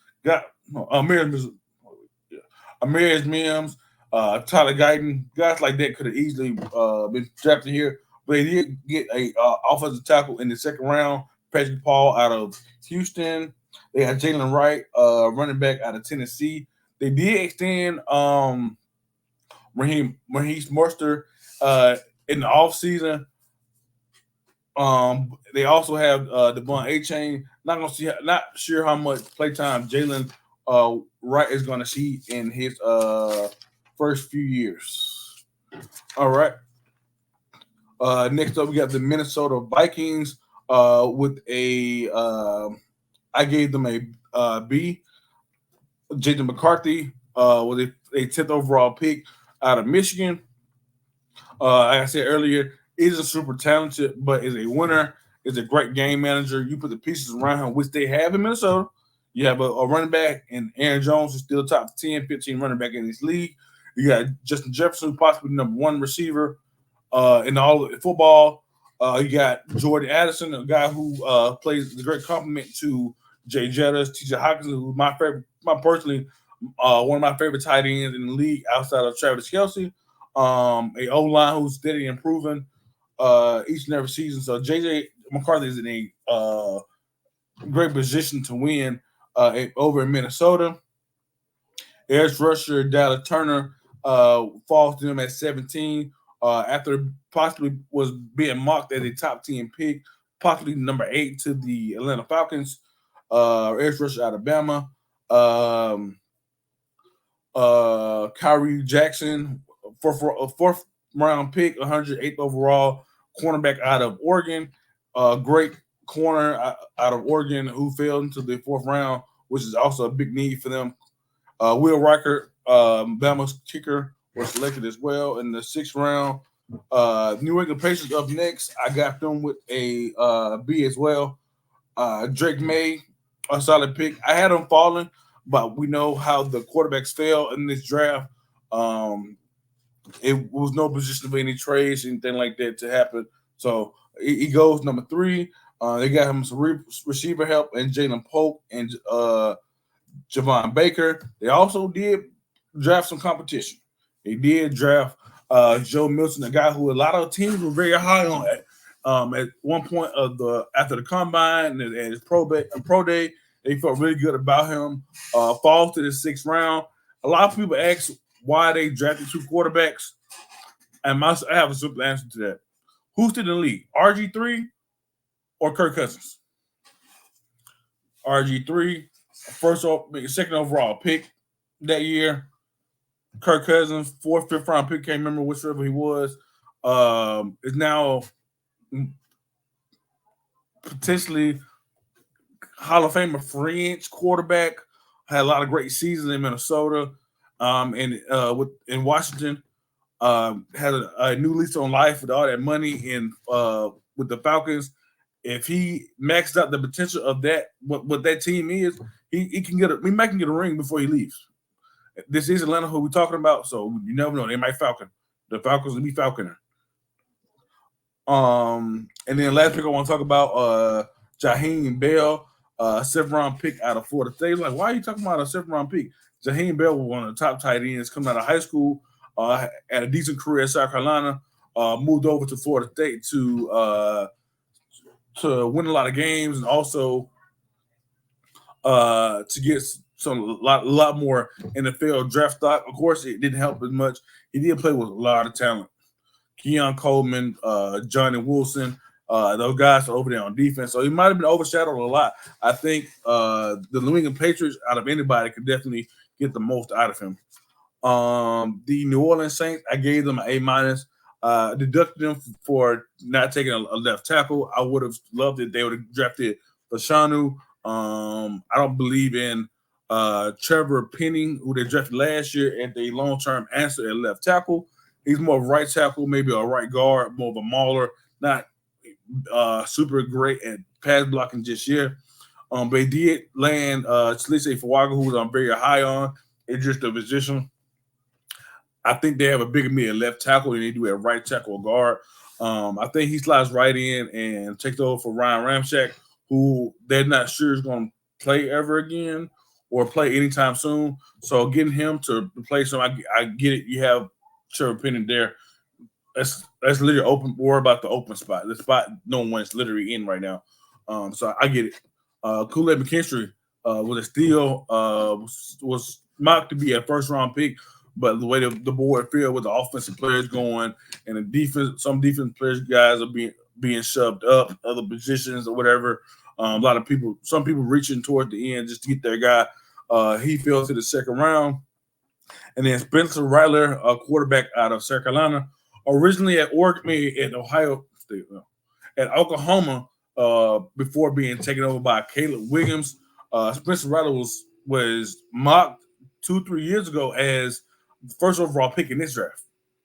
Speaker 1: Tyler Guyton, guys like that could have easily been drafted here. But they did get a offensive tackle in the second round, Patrick Paul out of Houston. They had Jalen Wright, running back out of Tennessee. They did extend Raheem Mostert in the offseason. They also have Devon A-Chain. Not sure how much playtime Jalen Wright is going to see in his first few years. All right. Next up, we got the Minnesota Vikings with a I gave them a B. Jason McCarthy was a 10th overall pick out of Michigan. Like I said earlier, isn't super talented, but is a winner, is a great game manager. You put the pieces around him, which they have in Minnesota. You have a running back, and Aaron Jones is still top 10, 15 running back in this league. You got Justin Jefferson, possibly number one receiver in all of football. You got Jordan Addison, a guy who plays a great compliment to Jay Jettis, TJ Hawkinson, who's one of my favorite tight ends in the league outside of Travis Kelce. A O-line who's steady improving each and every season. So JJ McCarthy is in a great position to win over in Minnesota. Edge rusher Dallas Turner falls to them at 17 after possibly was being mocked as a top 10 pick, possibly number 8 to the Atlanta Falcons. Edge rusher Alabama. Kyrie Jackson, fourth round pick, 108th overall, cornerback out of Oregon. Great corner out of Oregon who fell into the 4th round, which is also a big need for them. Will Riker, Bama's kicker, was selected as well in the 6th round. New England Patriots up next. I got them with a B as well. Drake May, a solid pick. I had them falling, but we know how the quarterbacks fell in this draft. It was no position of any trades, anything like that to happen. So he goes number 3. They got him some receiver help and Jalen Polk and Javon Baker. They also did draft some competition. They did draft Joe Milton, a guy who a lot of teams were very high on at one point after the combine and his pro day. They felt really good about him. Falls to the 6th round. A lot of people ask why they drafted 2 quarterbacks, and I have a simple answer to that. Who's in the league, RG3 or Kirk Cousins? RG3, second overall pick that year. Kirk Cousins, 4th, 5th round pick, can't remember which river he was, is now potentially Hall of Famer French quarterback. Had a lot of great seasons in Minnesota and in Washington. Had a new lease on life with all that money in with the Falcons. If he maxed out the potential of that, what that team is, he might get a ring before he leaves. This is Atlanta who we're talking about, so you never know. They might Falcon. The Falcons will be Falconer. And then last pick I want to talk about Jaheim Bell, 7th round pick out of Florida State. Like, why are you talking about a 7th round pick? Jaheim Bell was one of the top tight ends coming out of high school, had a decent career at South Carolina, moved over to Florida State to win a lot of games and also to get a lot more NFL draft stock. Of course, it didn't help as much. He did play with a lot of talent. Keon Coleman, Johnny Wilson, those guys are over there on defense. So he might have been overshadowed a lot. I think the New England Patriots, out of anybody, could definitely get the most out of him. The New Orleans Saints, I gave them an A-. Deducted them for not taking a left tackle. I would have loved it. They would have drafted Fashanu. I don't believe in Trevor Penning, who they drafted last year at the long-term answer at left tackle. He's more of a right tackle, maybe a right guard, more of a mauler, not super great at pass blocking just yet. But they did land Chalise Fuaga, who I'm very high on. It's just a position. I think they have a bigger me at left tackle than they do at right tackle or guard. I think he slides right in and takes over for Ryan Ramczyk, who they're not sure is going to play ever again or play anytime soon. So getting him to replace him, I get it. You have Trevor Penning there. That's literally open. Worry about the open spot. The spot no one's literally in right now. So I get it. Kool-Aid McKinstry was a steal. Was mocked to be a 1st round pick, but the way the board filled with the offensive players going and the defense, some defense players guys are being shoved up other positions or whatever. Some people reaching toward the end just to get their guy. He fell to the 2nd round. And then Spencer Rattler, a quarterback out of South Carolina, originally at Ohio State, at Oklahoma, before being taken over by Caleb Williams. Spencer Rattler was mocked 2-3 years ago as first overall pick in this draft,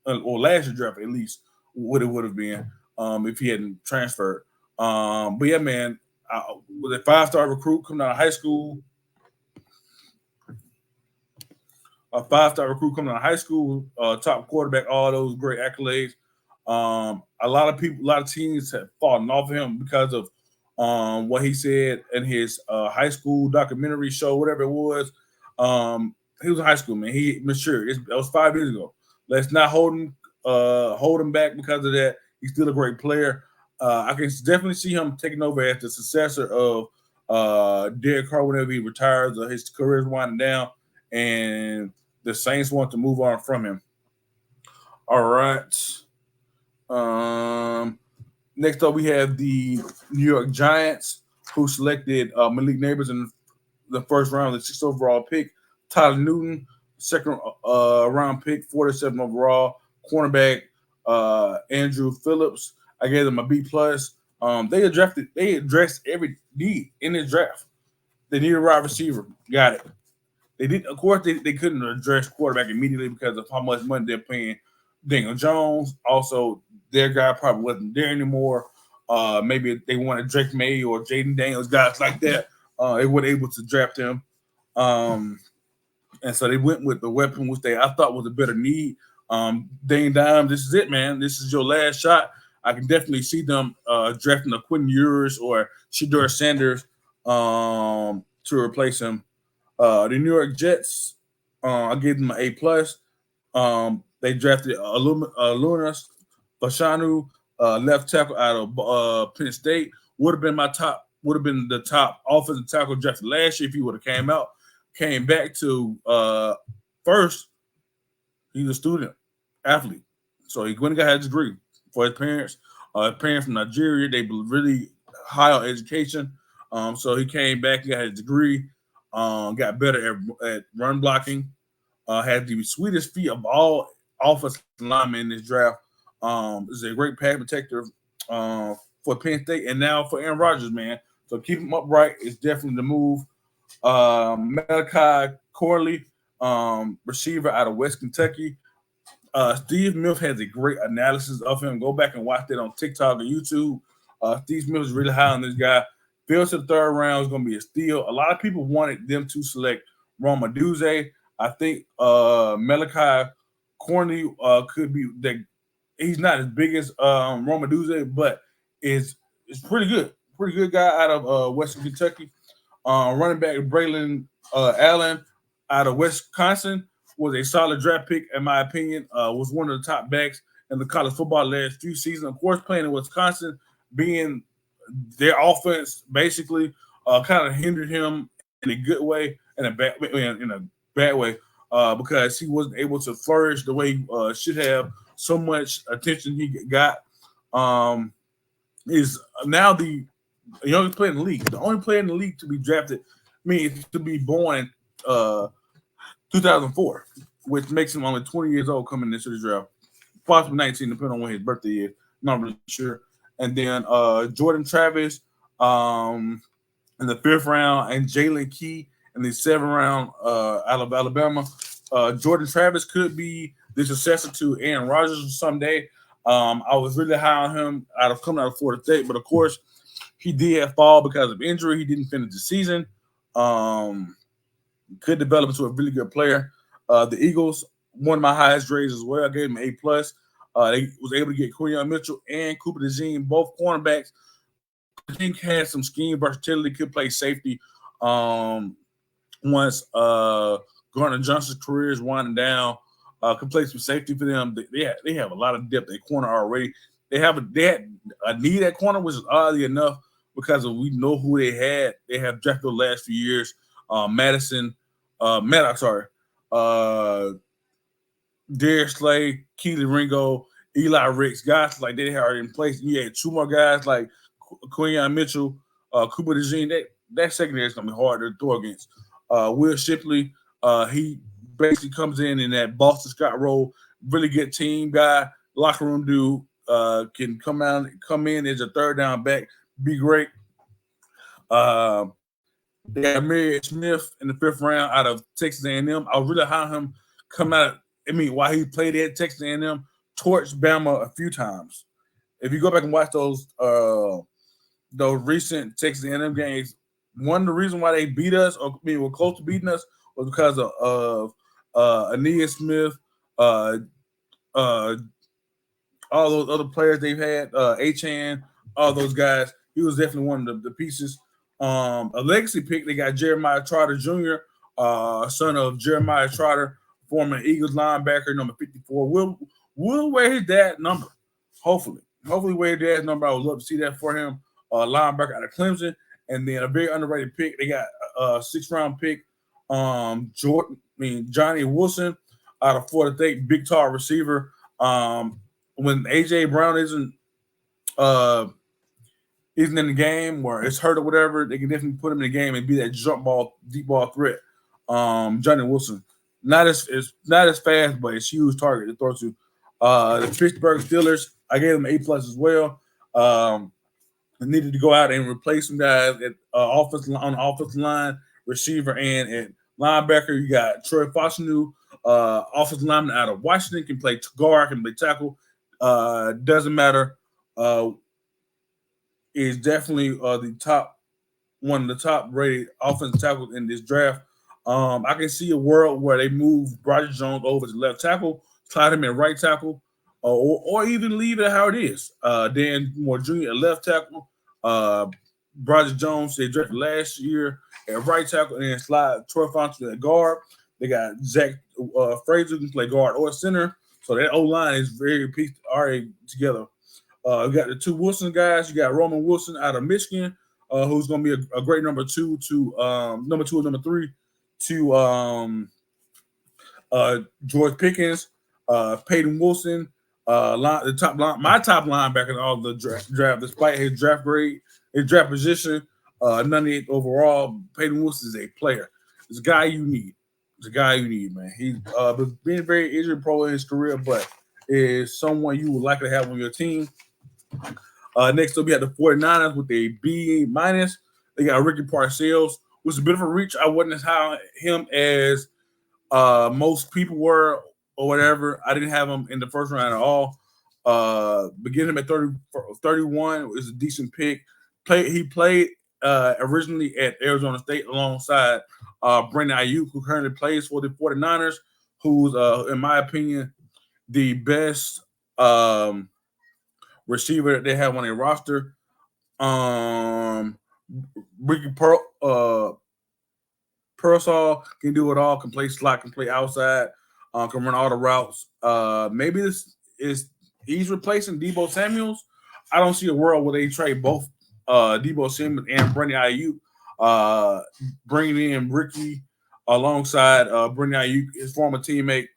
Speaker 1: or last year's draft at least, what it would have been if he hadn't transferred. But yeah, man, was a 5-star recruit coming out of high school. A 5-star recruit coming out of high school, top quarterback, all those great accolades. A lot of teams have fallen off of him because of what he said in his high school documentary show, whatever it was. He was in high school, man. He matured. That was 5 years ago. Let's not hold him back because of that. He's still a great player. I can definitely see him taking over as the successor of Derek Carr whenever he retires or his career is winding down, and the Saints want to move on from him. All right. Next up, we have the New York Giants, who selected Malik Neighbors in the first round, the 6th overall pick. Tyler Newton, second round pick, 47 overall. Cornerback Andrew Phillips. I gave them a B+. They addressed every need in this draft. They needed a wide receiver. Got it. They did, of course, they couldn't address quarterback immediately because of how much money they're paying Daniel Jones. Also, their guy probably wasn't there anymore. Maybe they wanted Drake May or Jaden Daniels, guys like that. They weren't able to draft him. And so they went with the weapon, which I thought was a better need. Dane Dimes, this is it, man. This is your last shot. I can definitely see them drafting a Quentin Ewers or Shedeur Sanders to replace him. The New York Jets, I gave them an A+. They drafted Lunas Fashanu, left tackle out of Penn State. Would have been the top offensive tackle drafted last year if he would have came back to first. He's a student athlete, so he went and got his degree for his parents. His parents from Nigeria, they really high on education. So he came back and got his degree. Got better at run blocking. Had the sweetest feet of all offensive linemen in this draft. Is a great pass protector for Penn State and now for Aaron Rodgers, man. So keep him upright is definitely the move. Malachi Corley, receiver out of West Kentucky. Steve Smith has a great analysis of him. Go back and watch that on TikTok and YouTube. Steve Smith is really high on this guy. Fell to the third round is going to be a steal. A lot of people wanted them to select Roma Duze. I think Malachi Corley could be that. He's not as big as Roma Duze, but is pretty good. Pretty good guy out of Western Kentucky. Running back Braylon Allen out of Wisconsin was a solid draft pick, in my opinion. Was one of the top backs in the college football last few seasons. Of course, playing in Wisconsin, being their offense basically kind of hindered him in a good way and in a bad way because he wasn't able to flourish the way he should have. So much attention he got. Is now the youngest player in the league. The only player in the league to be drafted, to be born in 2004, which makes him only 20 years old coming into the draft. Possibly 19, depending on when his birthday is. Not really sure. And then Jordan Travis in the 5th round and Jalen Key in the 7th round out of Alabama. Jordan Travis could be the successor to Aaron Rodgers someday. I was really high on him coming out of Florida State, but of course he did fall because of injury. He didn't finish the season. Could develop into a really good player. The Eagles, one of my highest grades as well. I gave him an A+. They was able to get Quinyon Mitchell and Cooper DeJean, both cornerbacks. I think had some scheme versatility, could play safety. Once Gardner Johnson's career is winding down, could play some safety for them. They have a lot of depth at corner already. They had a need at corner, which is oddly enough because we know who they had. They have drafted the last few years. Darius Slay, Keely Ringo, Eli Ricks, guys like they had already in place. You had 2 more guys like Quinyon Mitchell, Cooper DeJean. That secondary is going to be hard to throw against. Will Shipley, he basically comes in that Boston Scott role. Really good team guy, locker room dude. Can come in as a 3rd down back, be great. They got Marion Smith in the 5th round out of Texas A&M. I was really high on him coming out while he played at Texas A&M, torched Bama a few times. If you go back and watch those recent Texas A&M games, one of the reasons why they beat us, or were close to beating us, was because of Aeneas Smith, all those other players they've had, Achan, all those guys. He was definitely one of the pieces. A legacy pick, they got Jeremiah Trotter Jr., son of Jeremiah Trotter, former Eagles linebacker, number 54. Will wear his dad's number, hopefully. Hopefully wear his dad's number. I would love to see that for him. Linebacker out of Clemson. And then a very underrated pick. They got a 6th-round pick, Johnny Wilson out of Florida State, big tall receiver. When AJ Brown isn't in the game or it's hurt or whatever, they can definitely put him in the game and be that jump ball, deep ball threat. Johnny Wilson, not as fast, but it's huge target to throw to. The Pittsburgh Steelers, I gave them an A+ as well. I needed to go out and replace some guys at on the offensive line, receiver, and at linebacker. You got Troy Fausinu, offensive lineman out of Washington, can play guard, can play tackle. Doesn't matter. Is definitely one of the top rated offensive tackles in this draft. I can see a world where they move Broderick Jones over to left tackle, slide him in right tackle, or even leave it how it is. Dan Moore Jr. at left tackle, Broderick Jones they drafted last year at right tackle, and then slide Troy Fausinu at guard. They got Zach Frazier can play guard or center. So that O-line is very pieced already together. You got the 2 Wilson guys. You got Roman Wilson out of Michigan, who's going to be a great number 2 to number 2 and number 3 to George Pickens, Peyton Wilson, my top linebacker in all the draft, despite his draft grade, his draft position, 98 overall. Peyton Wilson is a player. It's a guy you need. It's a guy you need, man. He's been very injury prone in his career, but is someone you would like to have on your team. Next up, we have the 49ers with a B-. They got Ricky Parcells, which is a bit of a reach. I wasn't as high him as most people were or whatever. I didn't have him in the first round at all. Beginning him at 31 is a decent pick. He played originally at Arizona State alongside Brandon Ayuk, who currently plays for the 49ers, who's, in my opinion, the best receiver that they have on their roster. Ricky Pearsall can do it all, can play slot, can play outside, can run all the routes. Maybe he's replacing Deebo Samuels. I don't see a world where they trade both Deebo Samuels and Brandon Ayuk, bringing in Ricky alongside Brandon Ayuk, his former teammate.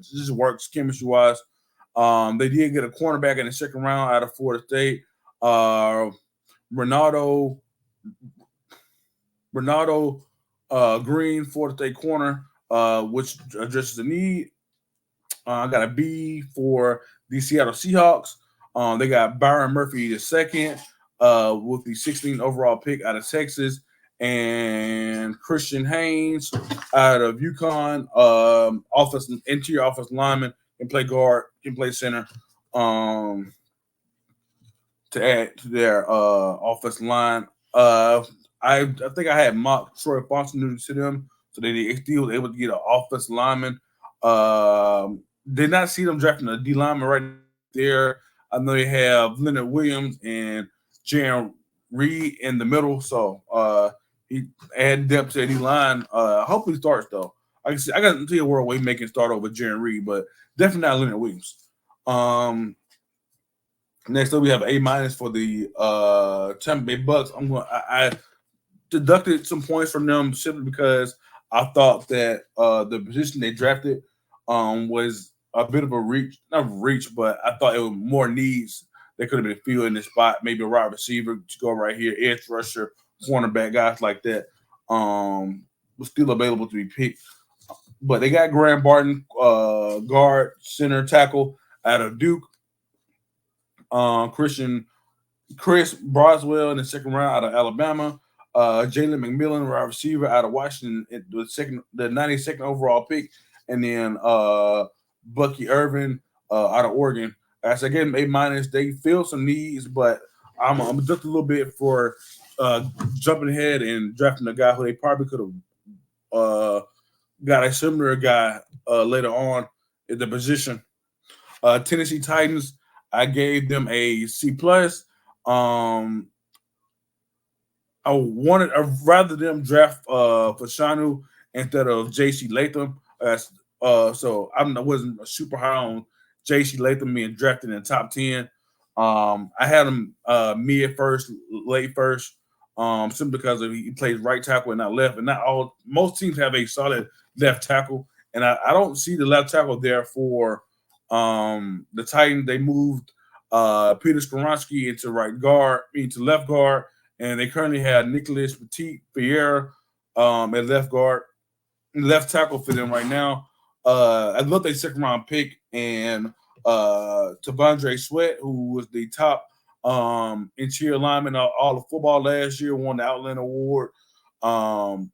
Speaker 1: Just works chemistry-wise. They did get a cornerback in the 2nd round out of Florida State. Ronaldo Green, Florida State corner, which addresses the need. I got a B for the Seattle Seahawks. They got Byron Murphy the 2nd with the 16th overall pick out of Texas, and Christian Haynes out of UConn, interior offensive lineman, can play guard, can play center. To add to their offensive line, I think I had mocked Troy Fausinu to them, so they still was able to get an offensive lineman. Did not see them drafting a D lineman right there. I know they have Leonard Williams and Jaron Reed in the middle, so he added depth to the line. Hopefully starts though. I can see a world where he making start over Jaron Reed, but definitely not Leonard Williams. Next up, we have A- for the Tampa Bay Bucks. I deducted some points from them simply because I thought that the position they drafted was a bit of a reach, not reach, but I thought it was more needs that could have been filled in this spot. Maybe a wide receiver to go right here, edge rusher, cornerback, guys like that was still available to be picked. But they got Graham Barton, guard, center, tackle out of Duke. Chris Broswell in the 2nd round out of Alabama. Jalen McMillan, wide receiver out of Washington, the 92nd overall pick. And then Bucky Irvin out of Oregon. As I give them A-. They feel some needs, but I'm just a little bit for jumping ahead and drafting a guy who they probably could have got a similar guy later on in the position. Tennessee Titans, I gave them a C+. I'd rather them draft Fashanu instead of JC Latham. So I wasn't super high on JC Latham being drafted in the top 10. I had him mid first, late first, simply because he plays right tackle and not left. And not all most teams have a solid left tackle, and I don't see the left tackle there for the Titans. They moved Peter Skoronski into left guard, and they currently have Nicholas Petit Pierre at left tackle for them right now. I love their second round pick and Tavondre Sweat, who was the top interior lineman of all of football last year, won the Outland Award. Got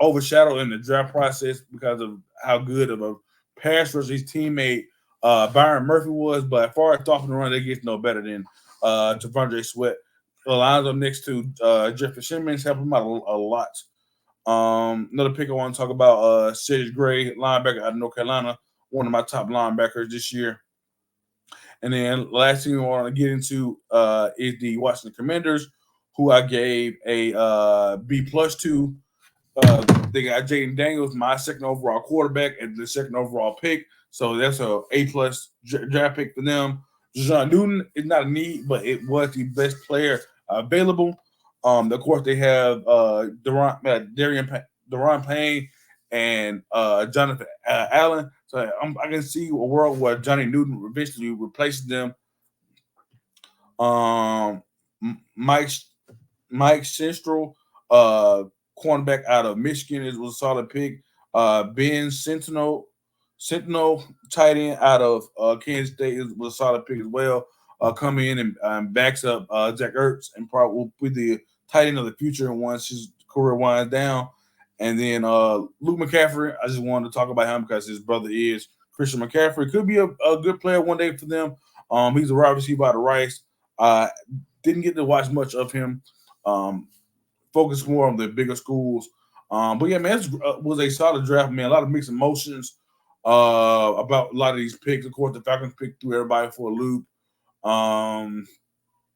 Speaker 1: overshadowed in the draft process because of how good of a pass rusher his teammate Byron Murphy was. But as far as stopping the run, they get no better than Tavondre Sweat. The lines up next to Jeffrey Simmons, help him out a lot. Another pick I want to talk about, Cedric Gray, linebacker out of North Carolina, one of my top linebackers this year. And then last thing I want to get into is the Washington Commanders, who I gave a B+ to. They got Jaden Daniels, my second overall quarterback, and the second overall pick. So that's a A+ draft pick for them. John Newton is not a need, but it was the best player available. Of course, they have Deron Payne and Jonathan Allen. So I can see a world where Johnny Newton eventually replaces them. Mike Sinstrel, cornerback out of Michigan, was a solid pick. Ben Sentinel, tight end out of Kansas State, was a solid pick as well. Come in and backs up Zach Ertz and probably will be the tight end of the future once his career winds down. And then Luke McCaffrey, I just wanted to talk about him because his brother is Christian McCaffrey. Could be a good player one day for them. He's a wide receiver out of Rice. Didn't get to watch much of him. Focus more on the bigger schools. But yeah, man, this was a solid draft, man. A lot of mixed emotions about a lot of these picks. Of course, the Falcons picked through everybody for a loop.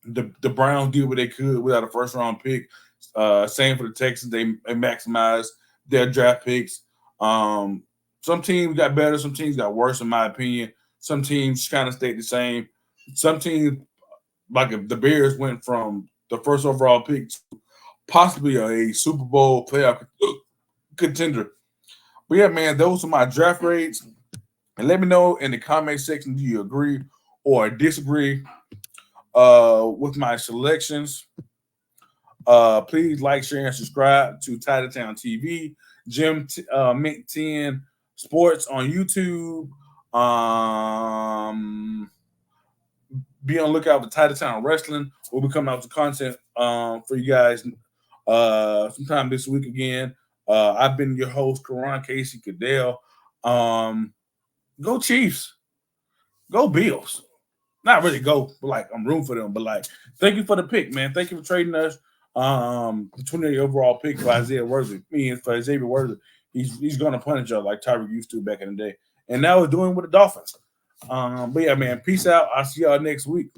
Speaker 1: The Browns did what they could without a first round pick. Same for the Texans. They maximized their draft picks. Some teams got better, some teams got worse, in my opinion. Some teams kind of stayed the same. Some teams, like the Bears, went from the first overall pick to possibly a Super Bowl playoff contender. But yeah, man, those are my draft grades. And let me know in the comment section, do you agree or disagree with my selections? Please like, share, and subscribe to Titletown TV, Mint 10 Sports on YouTube. Be on the lookout for Titletown Wrestling. We'll be coming out with content for you guys sometime this week again. I've been your host, KaRon Casey Caddell. Go Chiefs. Go Bills. Not really go, but like I'm rooting for them. But like, thank you for the pick, man. Thank you for trading us the 28 overall pick for Isaiah Worthy. For Xavier Worthy. He's gonna punish y'all like Tyreek used to back in the day. And now we're doing with the Dolphins. But yeah, man, peace out. I'll see y'all next week.